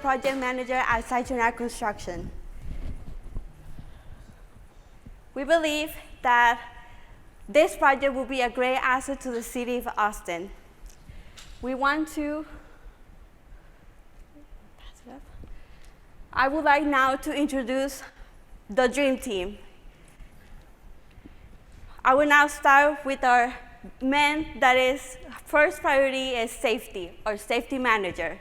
project manager at Site Construction. We believe that this project will be a great asset to the city of Austin. I would like now to introduce the dream team. I will now start with our man that is first priority is safety, or safety manager.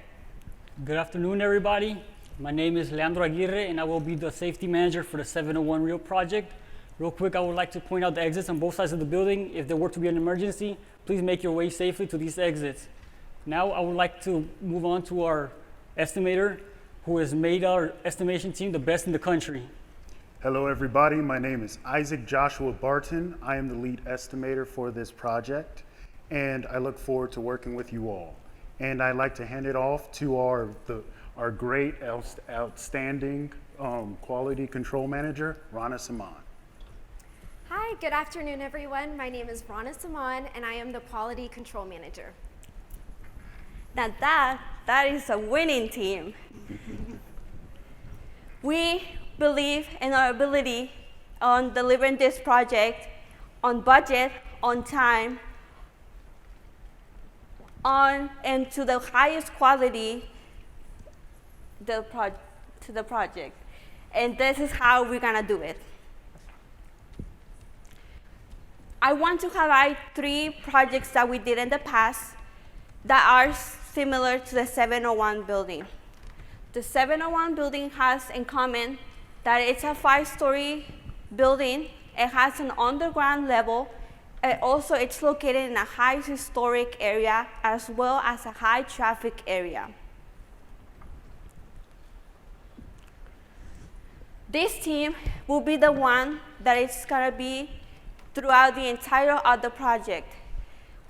Good afternoon, everybody. My name is Leandro Aguirre, and I will be the safety manager for the 701 Rio project. Real quick, I would like to point out the exits on both sides of the building. If there were to be an emergency, please make your way safely to these exits. Now, I would like to move on to our estimator, who has made our estimation team the best in the country. Hello, everybody. My name is Isaac Joshua Barton. I am the lead estimator for this project, and I look forward to working with you all. And I'd like to hand it off to our great, outstanding quality control manager, Rana Saman. Hi, good afternoon, everyone. My name is Rana Saman, and I am the quality control manager. Now that is a winning team. We believe in our ability on delivering this project on budget, on time, and to the highest quality to the project. And this is how we're gonna do it. I want to highlight 3 projects that we did in the past that are similar to the 701 building. The 701 building has in common that it's a 5-story building. It has an underground level. And also, it's located in a high historic area as well as a high traffic area. This team will be the one that is gonna be throughout the entire of the project.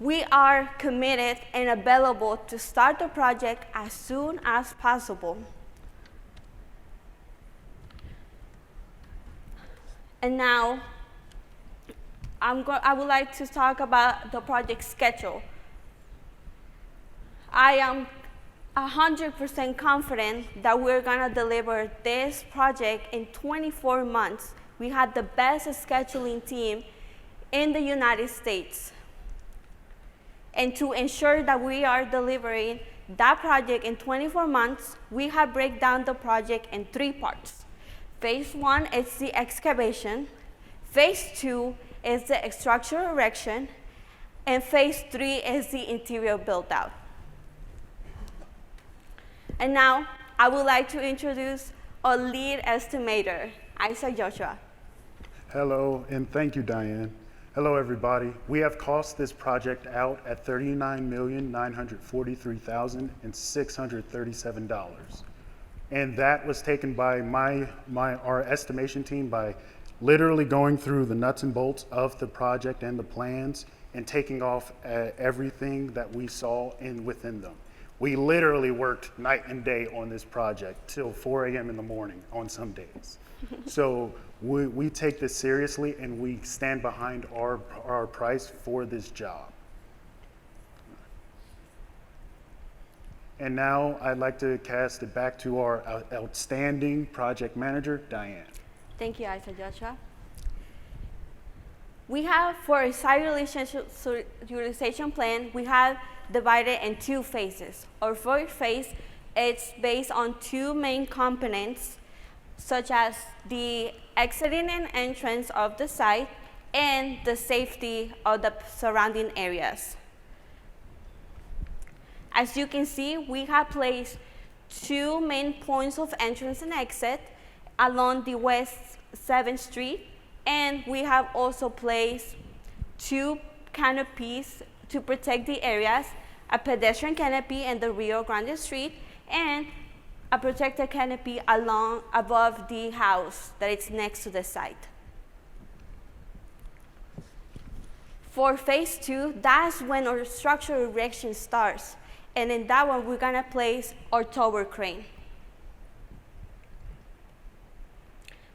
We are committed and available to start the project as soon as possible. And now, I would like to talk about the project schedule. I am 100% confident that we're gonna deliver this project in 24 months. We had the best scheduling team in the United States. And to ensure that we are delivering that project in 24 months, we have break down the project in 3 parts. Phase 1 is the excavation, phase 2 is the structural erection, and phase 3 is the interior build out. And now, I would like to introduce our lead estimator, Isaac Joshua. Hello, and thank you, Diane. Hello, everybody. We have cost this project out at $39,943,637. And that was taken by our estimation team by literally going through the nuts and bolts of the project and the plans and taking off everything that we saw within them. We literally worked night and day on this project till 4 a.m. in the morning on some days. So we take this seriously, and we stand behind our price for this job. And now I'd like to cast it back to our outstanding project manager, Diane. Thank you, Isaac Joshua. We have, for a site utilization plan, we have divided in 2 phases. Our first phase, it's based on 2 main components, such as the exiting and entrance of the site and the safety of the surrounding areas. As you can see, we have placed 2 main points of entrance and exit along the West 7th Street, and we have also placed 2 canopies to protect the areas, a pedestrian canopy in the Rio Grande Street, and a protected canopy above the house that is next to the site. For phase 2, that's when our structural erection starts. And in that one, we're gonna place our tower crane.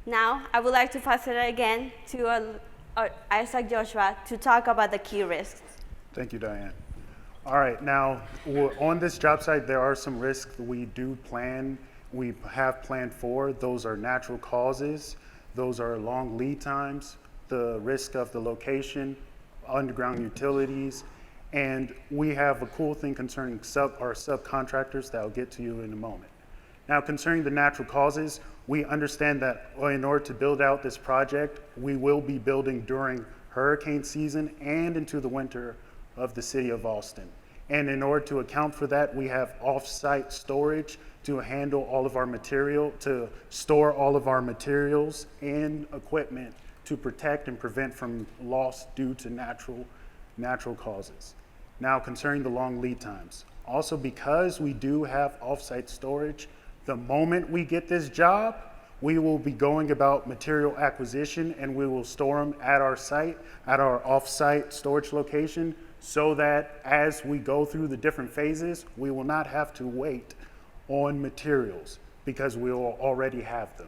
Now, I would like to pass it again to Isaac Joshua to talk about the key risks. Thank you, Diane. All right, now on this job site, there are some risks we do plan we have planned for. Those are natural causes. Those are long lead times, the risk of the location, underground utilities, and we have a cool thing concerning our subcontractors that I'll get to you in a moment. Now, concerning the natural causes, we understand that in order to build out this project, we will be building during hurricane season and into the winter of the city of Austin. And in order to account for that, we have off-site storage to handle all of our material, to store all of our materials and equipment to protect and prevent from loss due to natural causes. Now, concerning the long lead times, also because we do have off-site storage, the moment we get this job, we will be going about material acquisition and we will store them at our site, at our off-site storage location, so that as we go through the different phases, we will not have to wait on materials because we will already have them.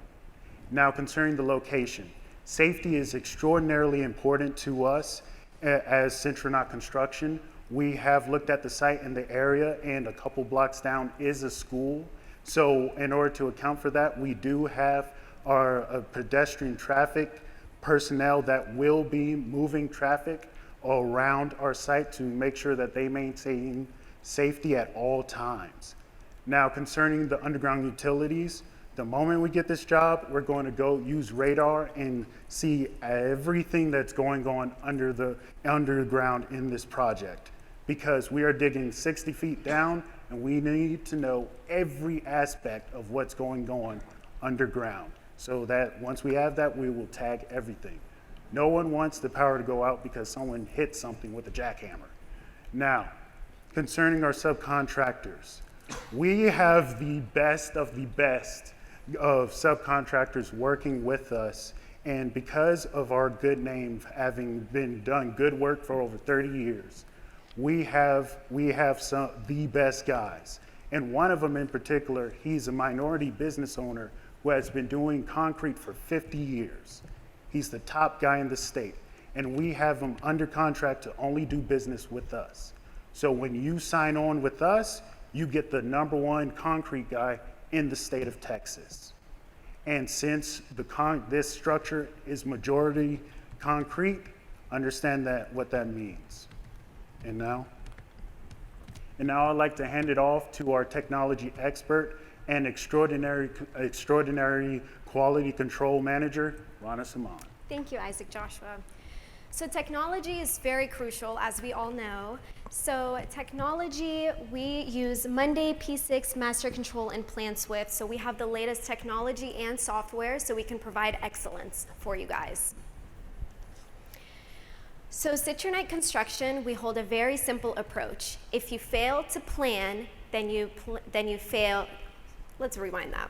Now, concerning the location, safety is extraordinarily important to us as Centronaut Construction. We have looked at the site in the area, and a couple blocks down is a school. So in order to account for that, we do have our pedestrian traffic personnel that will be moving traffic around our site to make sure that they maintain safety at all times. Now, concerning the underground utilities, the moment we get this job, we're going to go use radar and see everything that's going on underground in this project, because we are digging 60 feet down and we need to know every aspect of what's going on underground, so that once we have that, we will tag everything. No one wants the power to go out because someone hit something with a jackhammer. Now, concerning our subcontractors, we have the best of subcontractors working with us, and because of our good name, having been done good work for over 30 years, we have the best guys. And one of them in particular, he's a minority business owner who has been doing concrete for 50 years. He's the top guy in the state, and we have him under contract to only do business with us. So when you sign on with us, you get the #1 concrete guy in the state of Texas. And since this structure is majority concrete, understand what that means. And now I'd like to hand it off to our technology expert and extraordinary quality control manager, Rana Saman. Thank you, Isaac Joshua. So technology is very crucial, as we all know. So technology, we use Monday, P6, Master Control, and Plan Swift. So we have the latest technology and software so we can provide excellence for you guys. So Citronite Construction, we hold a very simple approach. If you fail to plan, then you fail. Let's rewind that.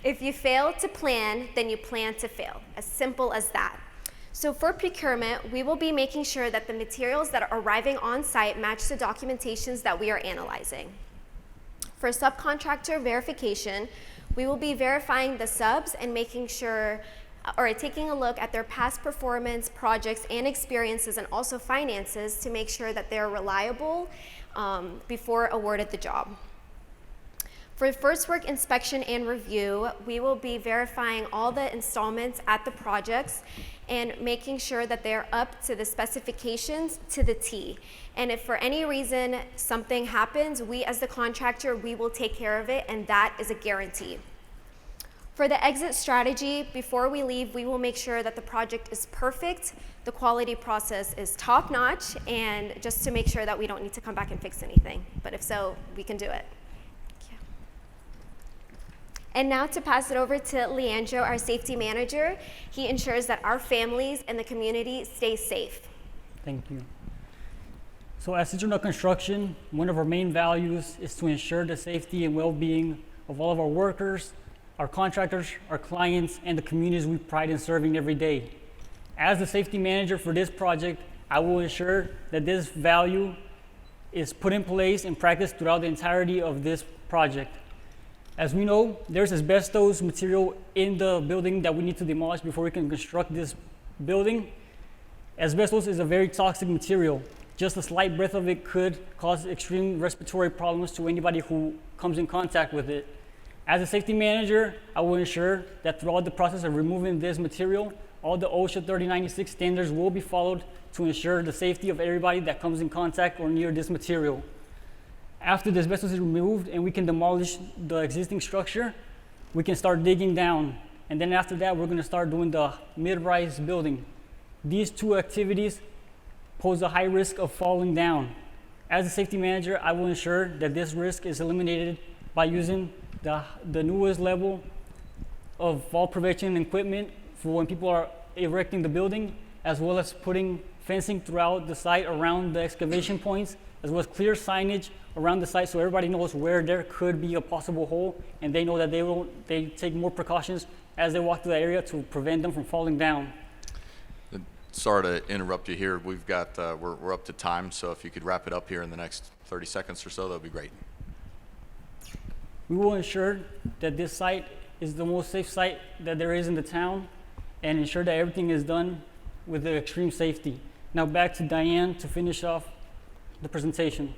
If you fail to plan, then you plan to fail. As simple as that. So for procurement, we will be making sure that the materials that are arriving on site match the documentations that we are analyzing. For subcontractor verification, we will be verifying the subs and making sure, or taking a look at their past performance, projects, and experiences, and also finances to make sure that they're reliable before awarded the job. For first work inspection and review, we will be verifying all the installments at the projects and making sure that they're up to the specifications to the T. And if for any reason something happens, we as the contractor, we will take care of it, and that is a guarantee. For the exit strategy, before we leave, we will make sure that the project is perfect, the quality process is top-notch, and just to make sure that we don't need to come back and fix anything. But if so, we can do it. And now to pass it over to Leandro, our safety manager. He ensures that our families and the community stay safe. Thank you. So at Citronut Construction, one of our main values is to ensure the safety and well-being of all of our workers, our contractors, our clients, and the communities we pride in serving every day. As the safety manager for this project, I will ensure that this value is put in place and practiced throughout the entirety of this project. As we know, there's asbestos material in the building that we need to demolish before we can construct this building. Asbestos is a very toxic material. Just a slight breath of it could cause extreme respiratory problems to anybody who comes in contact with it. As a safety manager, I will ensure that throughout the process of removing this material, all the OSHA 3096 standards will be followed to ensure the safety of everybody that comes in contact or near this material. After the asbestos is removed and we can demolish the existing structure, we can start digging down. And then after that, we're going to start doing the mid-rise building. These two activities pose a high risk of falling down. As a safety manager, I will ensure that this risk is eliminated by using the newest level of fall prevention equipment for when people are erecting the building, as well as putting fencing throughout the site around the excavation points, as well as clear signage around the site so everybody knows where there could be a possible hole, and they know that they take more precautions as they walk through that area to prevent them from falling down. Sorry to interrupt you here. We've got we're up to time, so if you could wrap it up here in the next 30 seconds or so, that would be great. We will ensure that this site is the most safe site that there is in the town and ensure that everything is done with the extreme safety. Now back to Diane to finish off the presentation.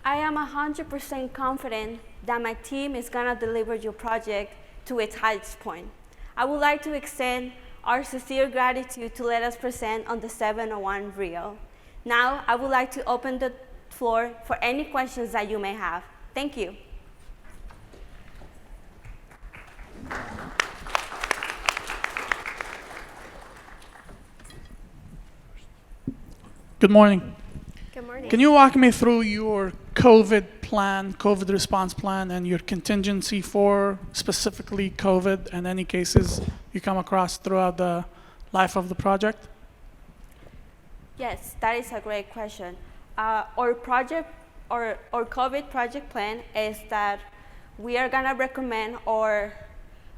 I am 100% confident that my team is gonna deliver your project to its highest point. I would like to extend our sincere gratitude to let us present on the 701 Rio. Now, I would like to open the floor for any questions that you may have. Thank you. Good morning. Good morning. Can you walk me through your COVID response plan, and your contingency for specifically COVID and any cases you come across throughout the life of the project? Yes, that is a great question. Our project, our COVID project plan is that we are gonna recommend our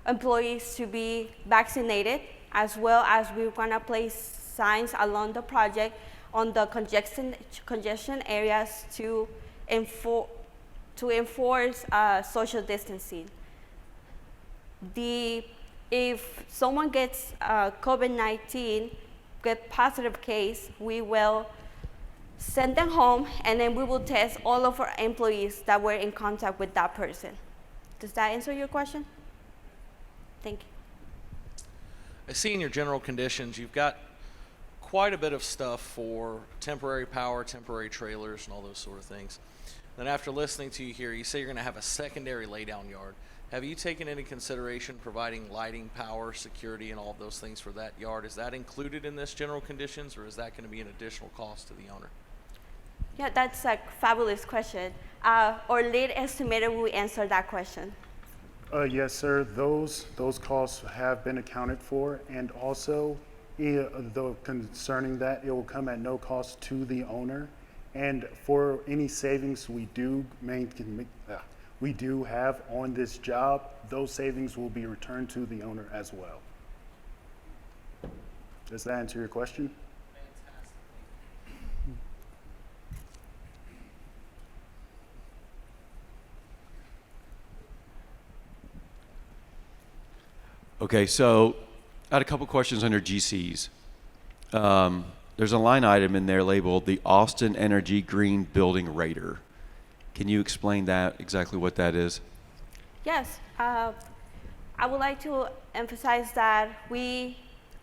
employees to be vaccinated, as well as we're gonna place signs along the project on the congestion areas to enforce social distancing. If someone gets COVID-19, get positive case, we will send them home, and then we will test all of our employees that were in contact with that person. Does that answer your question? Thank you. I see in your general conditions, you've got quite a bit of stuff for temporary power, temporary trailers, and all those sort of things. Then after listening to you here, you say you're going to have a secondary laydown yard. Have you taken into consideration providing lighting, power, security, and all of those things for that yard? Is that included in this general conditions, or is that going to be an additional cost to the owner? Yeah, that's a fabulous question. Our lead estimator will answer that question. Yes, sir. Those costs have been accounted for, and also, though concerning that, it will come at no cost to the owner. And for any savings we do have on this job, those savings will be returned to the owner as well. Does that answer your question? Okay, so I had a couple questions under GCs. There's a line item in there labeled the Austin Energy Green Building Rater. Can you explain that, exactly what that is? Yes, I would like to emphasize that we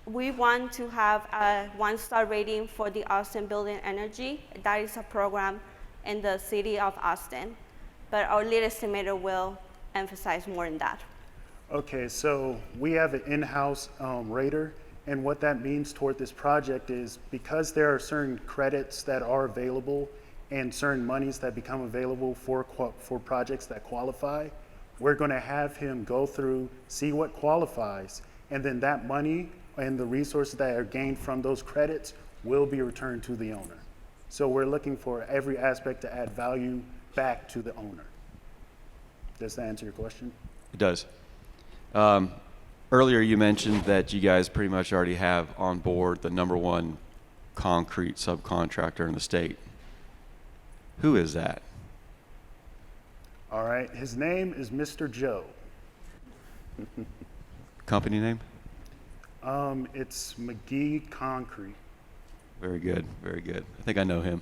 want to have a 1-star rating for the Austin Building Energy. That is a program in the city of Austin, but our lead estimator will emphasize more in that. Okay, so we have an in-house rater, and what that means toward this project is because there are certain credits that are available and certain monies that become available for projects that qualify, we're going to have him go through, see what qualifies, and then that money and the resources that are gained from those credits will be returned to the owner. So we're looking for every aspect to add value back to the owner. Does that answer your question? It does. Earlier you mentioned that you guys pretty much already have on board the #1 concrete subcontractor in the state. Who is that? All right, his name is Mr. Joe. Company name? It's McGee Concrete. Very good, very good. I think I know him.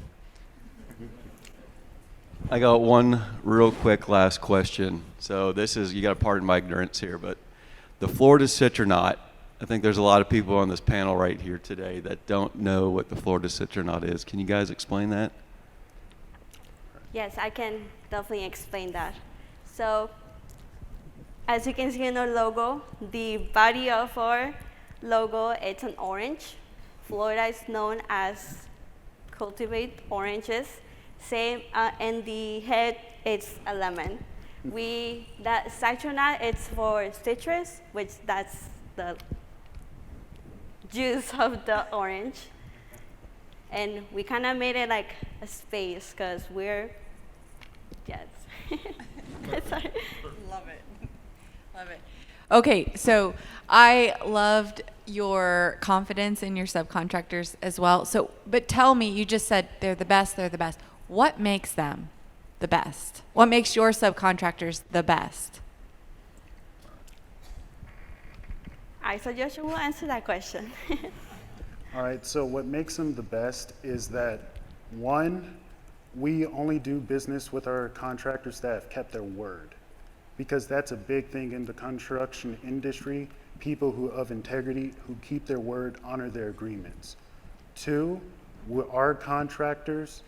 I got one real quick last question. So this is, you got to pardon my ignorance here, but the Florida citronaut, I think there's a lot of people on this panel right here today that don't know what the Florida citronaut is. Can you guys explain that? Yes, I can definitely explain that. So, as you can see in our logo, the body of our logo, it's an orange. Florida is known as cultivate oranges. Same, and the head, it's a lemon. That citronut, it's for citrus, which that's the juice of the orange. And we kind of made it like a space because we're, yes. Sorry. Love it. Love it. Okay, so I loved your confidence in your subcontractors as well. So, but tell me, you just said they're the best, they're the best. What makes them the best? What makes your subcontractors the best? I suggest you will answer that question. All right, so what makes them the best is that, one, we only do business with our contractors that have kept their word, because that's a big thing in the construction industry, people who of integrity, who keep their word, honor their agreements. Two, our contractors,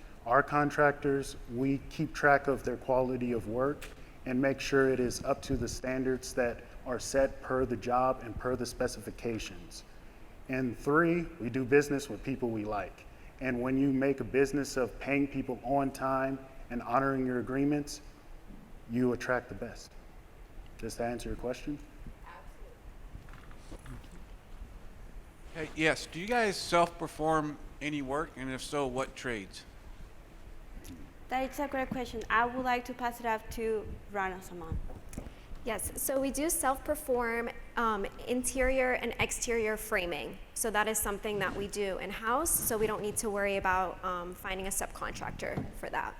we keep track of their quality of work and make sure it is up to the standards that are set per the job and per the specifications. And three, we do business with people we like. And when you make a business of paying people on time and honoring your agreements, you attract the best. Does that answer your question? Hey, yes, do you guys self-perform any work, and if so, what trades? That's a great question. I would like to pass it off to Rana Saman. Yes, so we do self-perform interior and exterior framing. So that is something that we do in-house, so we don't need to worry about finding a subcontractor for that.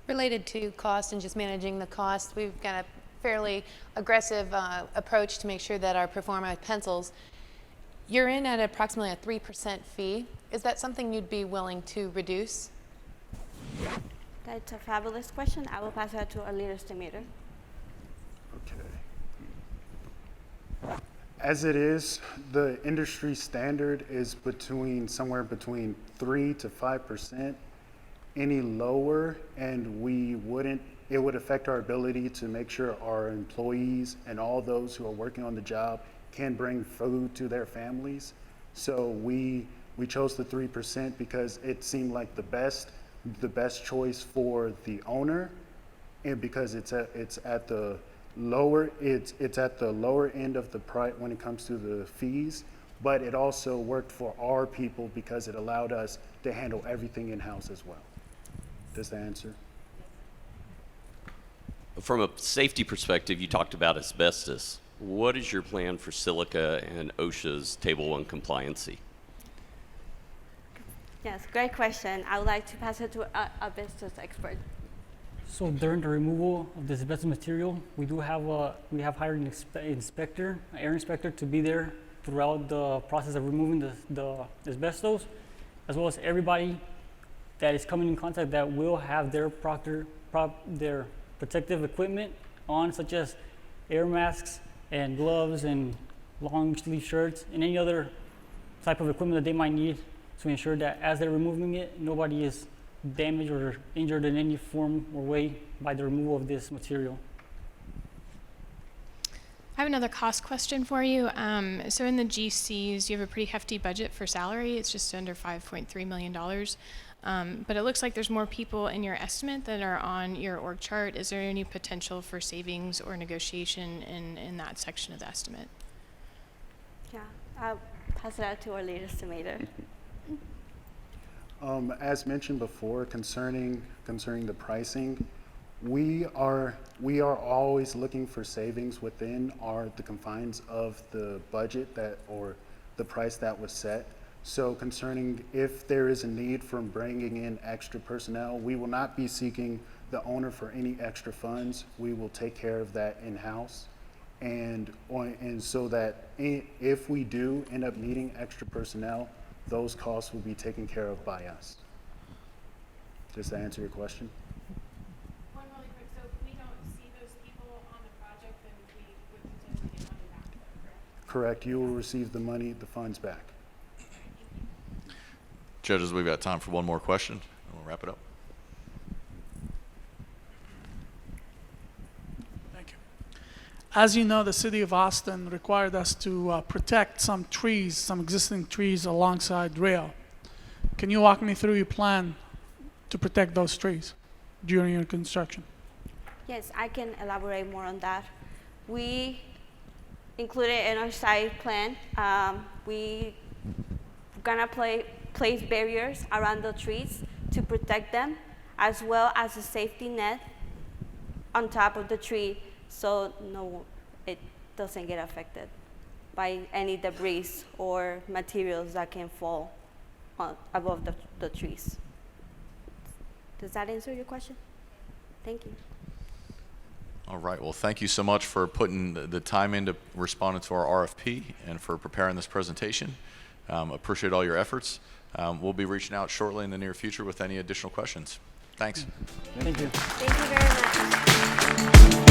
Related to cost and just managing the cost, we've got a fairly aggressive approach to make sure that our performa pencils. You're in at approximately a 3% fee. Is that something you'd be willing to reduce? That's a fabulous question. I will pass that to our lead estimator. Okay. As it is, the industry standard is somewhere between 3 to 5%. Any lower, and it would affect our ability to make sure our employees and all those who are working on the job can bring food to their families. So we chose the 3% because it seemed like the best choice for the owner, and because it's at the lower end of the price when it comes to the fees, but it also worked for our people because it allowed us to handle everything in-house as well. Does that answer? From a safety perspective, you talked about asbestos. What is your plan for silica and OSHA's Table 1 compliancy? Yes, great question. I would like to pass it to a business expert. So during the removal of this asbestos material, we have hired an inspector, an air inspector, to be there throughout the process of removing the asbestos, as well as everybody that is coming in contact that will have their their protective equipment on, such as air masks and gloves and long sleeve shirts and any other type of equipment that they might need to ensure that as they're removing it, nobody is damaged or injured in any form or way by the removal of this material. I have another cost question for you. So in the GCs, you have a pretty hefty budget for salary. It's just under $5.3 million. But it looks like there's more people in your estimate that are on your org chart. Is there any potential for savings or negotiation in that section of the estimate? Yeah, I'll pass it out to our lead estimator. As mentioned before, concerning the pricing, we are always looking for savings within the confines of the budget or the price that was set. So concerning if there is a need for bringing in extra personnel, we will not be seeking the owner for any extra funds. We will take care of that in-house. And so that if we do end up needing extra personnel, those costs will be taken care of by us. Just to answer your question. One really quick, so if we don't see those people on the project, then we would potentially get money back, correct? Correct. You will receive the money, the funds back. Judges, we've got time for one more question, and we'll wrap it up. Thank you. As you know, the city of Austin required us to protect some trees, some existing trees alongside rail. Can you walk me through your plan to protect those trees during your construction? Yes, I can elaborate more on that. We included in our site plan, we gonna place barriers around the trees to protect them, as well as a safety net on top of the tree, so it doesn't get affected by any debris or materials that can fall above the trees. Does that answer your question? Thank you. All right. Well, thank you so much for putting the time into responding to our RFP and for preparing this presentation. Appreciate all your efforts. We'll be reaching out shortly in the near future with any additional questions. Thanks. Thank you. Thank you very much.